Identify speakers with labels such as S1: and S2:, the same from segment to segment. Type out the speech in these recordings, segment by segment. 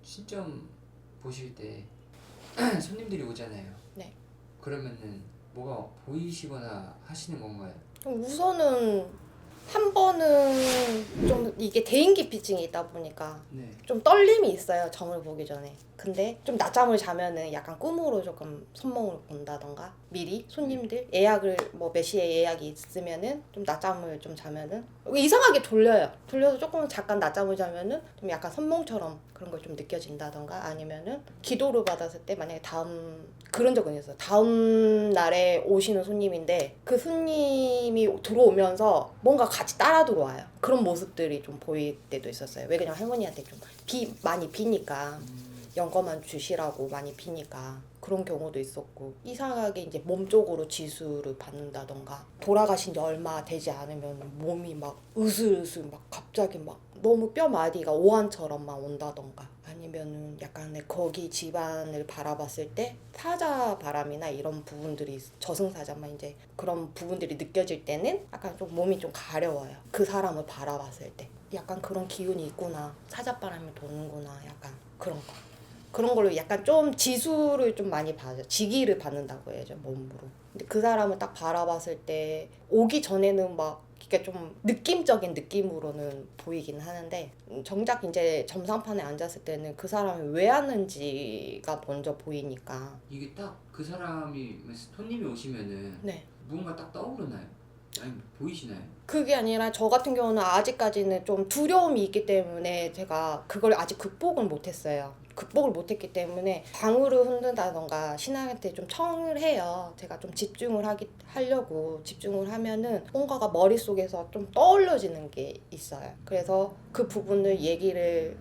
S1: 시점 보실 때 손님들이 오잖아요.
S2: 네.
S1: 그러면은 뭐가 보이시거나 하시는 건가요?
S2: 우선은 한 번은 좀 이게 대인기피증이 있다 보니까
S1: 네.
S2: 좀 떨림이 있어요, 점을 보기 전에. 근데 좀 낮잠을 자면은 약간 꿈으로 조금 손목을 본다던가 미리 손님들 예약을 뭐 몇 시에 예약이 있으면은 좀 낮잠을 좀 자면은 이상하게 돌려서 조금 잠깐 낮잠을 자면은 좀 약간 선몽처럼 그런 걸 좀 느껴진다던가 아니면은 기도를 받았을 때 만약에 그런 적은 있어요. 다음 날에 오시는 손님인데 그 손님이 들어오면서 뭔가 같이 따라 들어와요. 그런 모습들이 좀 보일 때도 있었어요. 왜냐면 할머니한테 좀 많이 비니까 연거만 주시라고 많이 비니까 그런 경우도 있었고 이상하게 이제 몸 쪽으로 지수를 받는다던가 돌아가신 지 얼마 되지 않으면 몸이 막 으슬으슬 막 갑자기 막 너무 뼈마디가 오한처럼 막 온다던가 아니면은 약간의 거기 집안을 바라봤을 때 사자 바람이나 이런 부분들이 저승사자만 이제 그런 부분들이 느껴질 때는 약간 좀 몸이 좀 가려워요. 그 사람을 바라봤을 때 약간 그런 기운이 있구나, 사자바람이 도는구나, 약간 그런 거. 그런 걸로 약간 좀 지수를 좀 많이 봐요. 지기를 받는다고 해야죠, 몸으로. 근데 그 사람을 딱 바라봤을 때 오기 전에는 막 이렇게 좀 느낌적인 느낌으로는 보이긴 하는데 정작 이제 점상판에 앉았을 때는 그 사람이 왜 왔는지가 먼저 보이니까.
S1: 이게 딱 그 사람이 손님이 오시면은
S2: 네.
S1: 무언가 딱 떠오르나요? 아니 보이시나요?
S2: 그게 아니라 저 같은 경우는 아직까지는 좀 두려움이 있기 때문에 제가 그걸 아직 극복을 못했어요. 극복을 못했기 때문에 방울을 흔든다던가 신앙한테 좀 청을 해요. 제가 좀 하려고 집중을 하면은 뭔가가 머릿속에서 좀 떠올려지는 게 있어요. 그래서 그 부분을 얘기를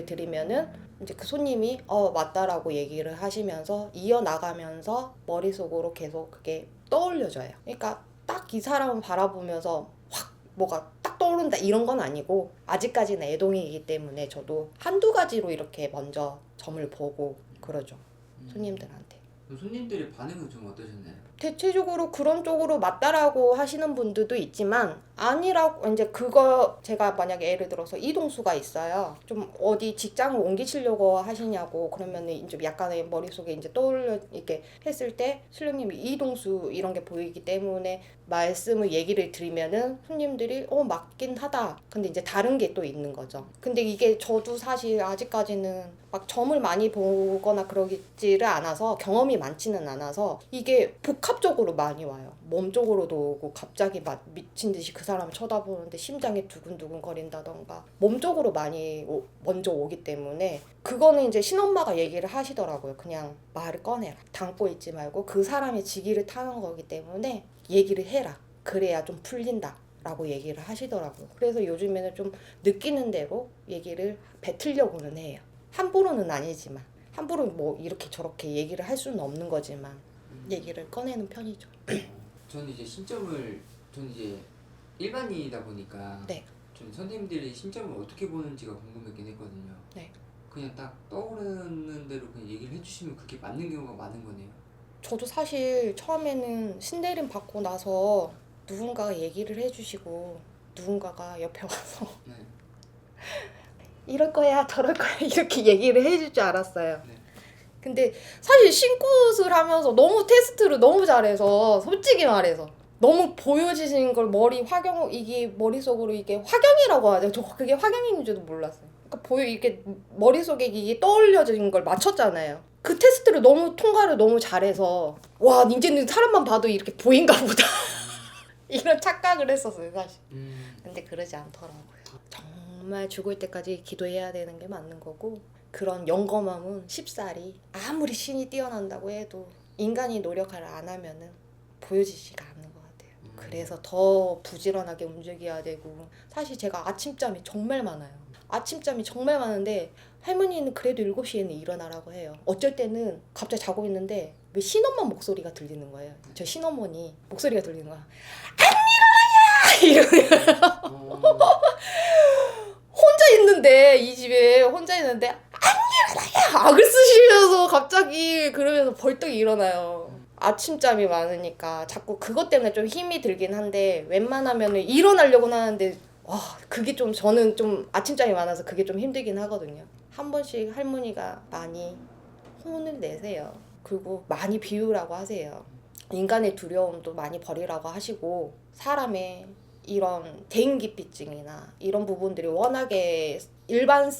S2: 드리면은 이제 그 손님이 맞다라고 얘기를 하시면서 이어나가면서 머릿속으로 계속 그게 떠올려져요. 그러니까 딱 이 사람을 바라보면서 확 뭐가 딱 떠오른다 이런 건 아니고 아직까지는 애동이기 때문에 저도 한두 가지로 이렇게 먼저 점을 보고 그러죠. 손님들한테.
S1: 손님들의 반응은 좀 어떠셨나요?
S2: 대체적으로 그런 쪽으로 맞다라고 하시는 분들도 있지만 아니라고 이제 그거 제가 만약에 예를 들어서 이동수가 있어요. 좀 어디 직장을 옮기시려고 하시냐고 그러면은 이제 약간의 머릿속에 이제 떠올려 이렇게 했을 때 신령님이 이동수 이런 게 보이기 때문에 말씀을 얘기를 드리면은 손님들이 맞긴 하다. 근데 이제 다른 게 또 있는 거죠. 근데 이게 저도 사실 아직까지는 막 점을 많이 보거나 그러지를 않아서 경험이 많지는 않아서 이게 복합적으로 많이 와요. 몸 쪽으로도 오고 갑자기 막 미친 듯이 그 사람을 쳐다보는데 심장이 두근두근 거린다던가 몸 쪽으로 많이 먼저 오기 때문에 그거는 이제 신엄마가 얘기를 하시더라고요. 그냥 말을 꺼내라. 담고 있지 말고 그 사람의 지기를 타는 거기 때문에 얘기를 해라. 그래야 좀 풀린다. 라고 얘기를 하시더라고요. 그래서 요즘에는 좀 느끼는 대로 얘기를 뱉으려고는 해요. 함부로는 아니지만 함부로 뭐 이렇게 저렇게 얘기를 할 수는 없는 거지만 얘기를 꺼내는 편이죠.
S1: 저는 이제 일반인이다 보니까
S2: 네.
S1: 좀 선생님들이 신점을 어떻게 보는지가 궁금했긴 했거든요.
S2: 네.
S1: 그냥 딱 떠오르는 대로 그냥 얘기를 해주시면 그게 맞는 경우가 많은 거네요.
S2: 저도 사실 처음에는 신내림 받고 나서 누군가가 얘기를 해주시고 누군가가 옆에 와서
S1: 네.
S2: 이럴 거야 저럴 거야 이렇게 얘기를 해줄 줄 알았어요.
S1: 네.
S2: 근데 사실 신굿을 하면서 너무 테스트를 너무 잘해서 솔직히 말해서 너무 보여지신 걸 이게 머릿속으로 이게 화경이라고 하죠. 저 그게 화경인지도 몰랐어요. 그러니까 이게 머릿속에 이게 떠올려진 걸 맞췄잖아요. 그 테스트를 통과를 너무 잘해서 와 이제는 사람만 봐도 이렇게 보인가 보다 이런 착각을 했었어요 사실. 근데 그러지 않더라고요. 정말 죽을 때까지 기도해야 되는 게 맞는 거고 그런 영검함은 쉽사리 아무리 신이 뛰어난다고 해도 인간이 노력을 안 하면은 보여지지가 않는 것 같아요. 그래서 더 부지런하게 움직여야 되고 사실 제가 아침잠이 정말 많아요. 아침잠이 정말 많은데 할머니는 그래도 7시에는 일어나라고 해요. 어쩔 때는 갑자기 자고 있는데 왜 신엄마 목소리가 들리는 거예요. 저 신어머니 목소리가 들리는 거야. 안 일어나냐! 이러면 혼자 있는데 이 집에 혼자 있는데 안 일어나냐! 악을 쓰시면서 갑자기 그러면서 벌떡 일어나요. 아침잠이 많으니까 자꾸 그것 때문에 좀 힘이 들긴 한데 웬만하면 일어나려고 하는데 와 그게 좀 저는 좀 아침잠이 많아서 그게 좀 힘들긴 하거든요. 한 번씩 할머니가 많이 혼을 내세요. 그리고 많이 비우라고 하세요. 인간의 두려움도 많이 버리라고 하시고, 사람의 이런 대인기피증이나 이런 부분들이 워낙에 일반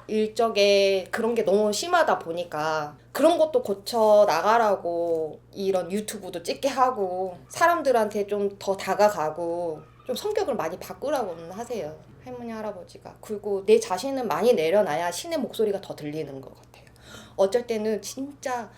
S2: 일적에 그런 게 너무 심하다 보니까 그런 것도 고쳐 나가라고 이런 유튜브도 찍게 하고 사람들한테 좀 더 다가가고 좀 성격을 많이 바꾸라고는 하세요. 할머니 할아버지가. 그리고 내 자신은 많이 내려놔야 신의 목소리가 더 들리는 것 같아요. 어쩔 때는 진짜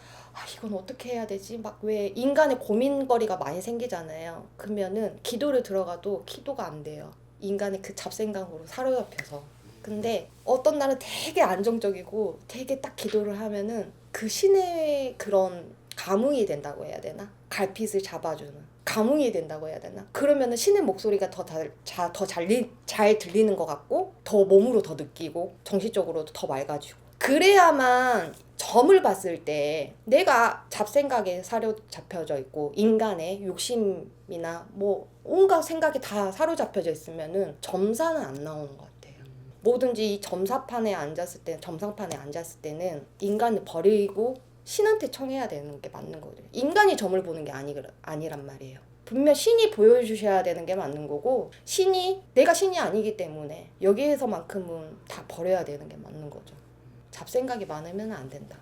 S2: 이건 어떻게 해야 되지? 막 왜 인간의 고민거리가 많이 생기잖아요. 그러면은 기도를 들어가도 기도가 안 돼요. 인간의 그 잡생각으로 사로잡혀서. 근데 어떤 날은 되게 안정적이고 되게 딱 기도를 하면은 그 신의 그런 감흥이 된다고 해야 되나? 갈핏을 잡아주는 감흥이 된다고 해야 되나? 그러면은 신의 목소리가 더 잘 들리는 것 같고 더 몸으로 더 느끼고 정신적으로도 더 맑아지고 그래야만 점을 봤을 때 내가 잡생각에 사로잡혀져 있고 인간의 욕심이나 뭐 온갖 생각이 다 사로잡혀져 있으면은 점사는 안 나오는 것 같아요. 뭐든지 이 점상판에 앉았을 때는 인간을 버리고 신한테 청해야 되는 게 맞는 거예요. 인간이 점을 보는 게 아니란 말이에요. 분명 신이 보여주셔야 되는 게 맞는 거고 내가 신이 아니기 때문에 여기에서만큼은 다 버려야 되는 게 맞는 거죠. 잡생각이 많으면 안 된다.